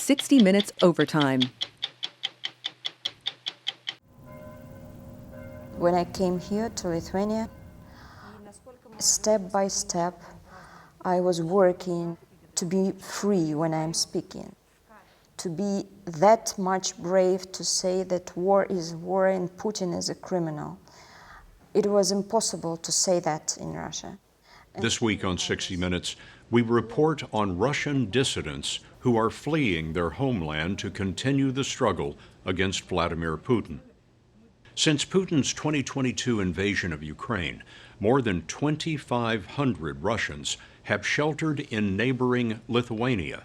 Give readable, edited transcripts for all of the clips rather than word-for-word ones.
60 Minutes Overtime. When I came here to Lithuania, step by step, I was working to be free when I'm speaking, to be that much brave to say that war is war and Putin is a criminal. It was impossible to say that in Russia. This week on 60 Minutes, we report on Russian dissidents who are fleeing their homeland to continue the struggle against Vladimir Putin. Since Putin's 2022 invasion of Ukraine, more than 2,500 Russians have sheltered in neighboring Lithuania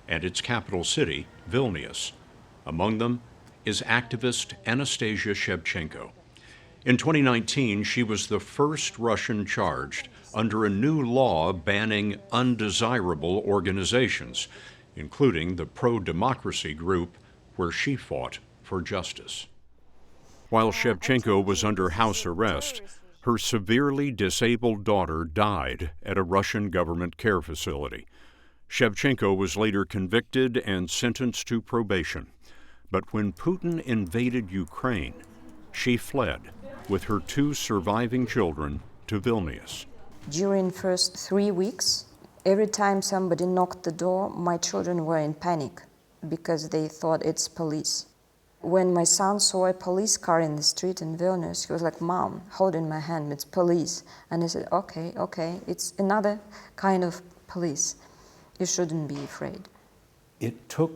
and its capital city, Vilnius. Among them is activist Anastasia Shevchenko. In 2019, she was the first Russian charged under a new law banning undesirable organizations, including the pro-democracy group where she fought for justice. While Shevchenko was under house arrest, her severely disabled daughter died at a Russian government care facility. Shevchenko was later convicted and sentenced to probation. But when Putin invaded Ukraine, she fled with her 2 surviving children to Vilnius. During first 3 weeks, every time somebody knocked the door, my children were in panic because they thought it's police. When my son saw a police car in the street in Vilnius, he was like, "Mom," holding my hand, "it's police." And I said, okay, it's another kind of police. You shouldn't be afraid. It took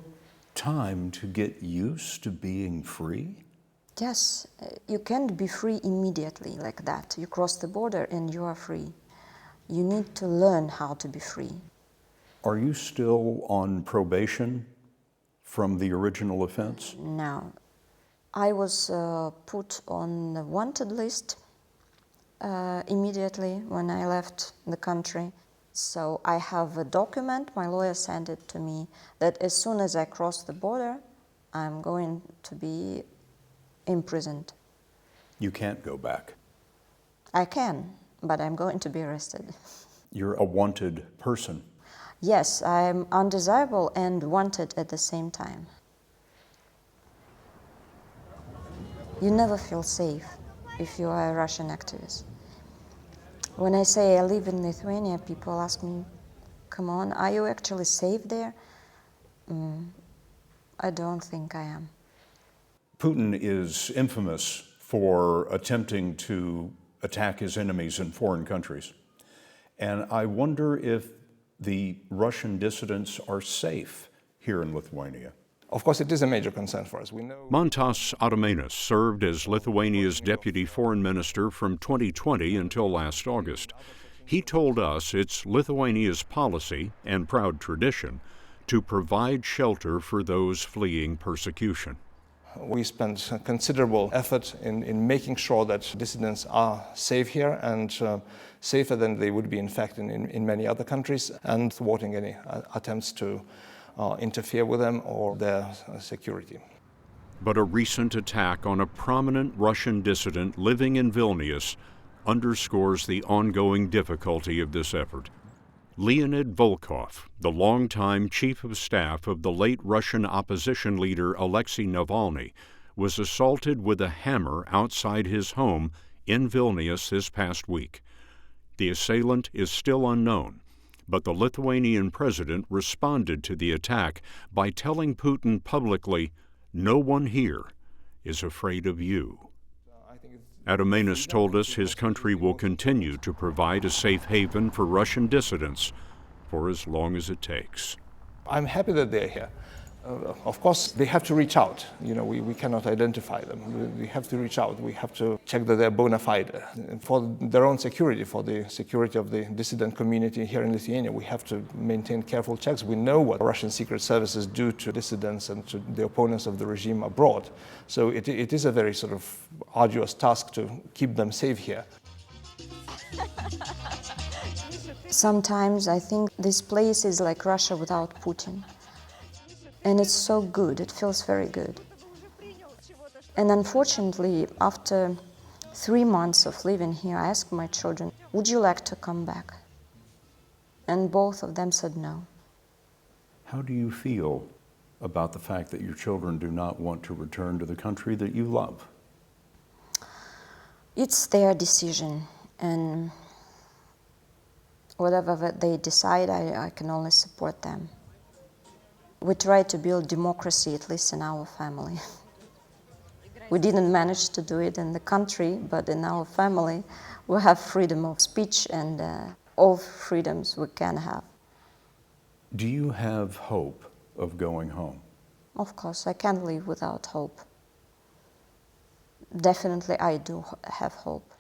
time to get used to being free? Yes, you can't be free immediately like that. You cross the border and you are free. You need to learn how to be free. Are you still on probation from the original offense? No. I was put on the wanted list immediately when I left the country. So I have a document, my lawyer sent it to me, that as soon as I cross the border, I'm going to be imprisoned. You can't go back. I can, but I'm going to be arrested. You're a wanted person. Yes, I'm undesirable and wanted at the same time. You never feel safe if you are a Russian activist. When I say I live in Lithuania, people ask me, "Come on, are you actually safe there?" I don't think I am. Putin is infamous for attempting to attack his enemies in foreign countries. And I wonder if the Russian dissidents are safe here in Lithuania. Of course, it is a major concern for us. We know. Mantas Adomaitis served as Lithuania's deputy foreign minister from 2020 until last August. He told us it's Lithuania's policy and proud tradition to provide shelter for those fleeing persecution. We spent considerable effort in making sure that dissidents are safe here and safer than they would be, in fact, in many other countries, and thwarting any attempts to interfere with them or their security. But a recent attack on a prominent Russian dissident living in Vilnius underscores the ongoing difficulty of this effort. Leonid Volkov, the longtime chief of staff of the late Russian opposition leader Alexei Navalny, was assaulted with a hammer outside his home in Vilnius this past week. The assailant is still unknown, but the Lithuanian president responded to the attack by telling Putin publicly, "No one here is afraid of you." Adomaitis told us his country will continue to provide a safe haven for Russian dissidents for as long as it takes. I'm happy that they're here. Of course, they have to reach out. You know, we cannot identify them. We have to reach out. We have to check that they're bona fide. For their own security, for the security of the dissident community here in Lithuania, we have to maintain careful checks. We know what Russian secret services do to dissidents and to the opponents of the regime abroad. So it is a very sort of arduous task to keep them safe here. Sometimes I think this place is like Russia without Putin. And it's so good, it feels very good. And unfortunately, after 3 months of living here, I asked my children, "Would you like to come back?" And both of them said no. How do you feel about the fact that your children do not want to return to the country that you love? It's their decision, and whatever they decide, I can only support them. We try to build democracy, at least in our family. We didn't manage to do it in the country, but in our family, we have freedom of speech and all freedoms we can have. Do you have hope of going home? Of course, I can't live without hope. Definitely, I do have hope.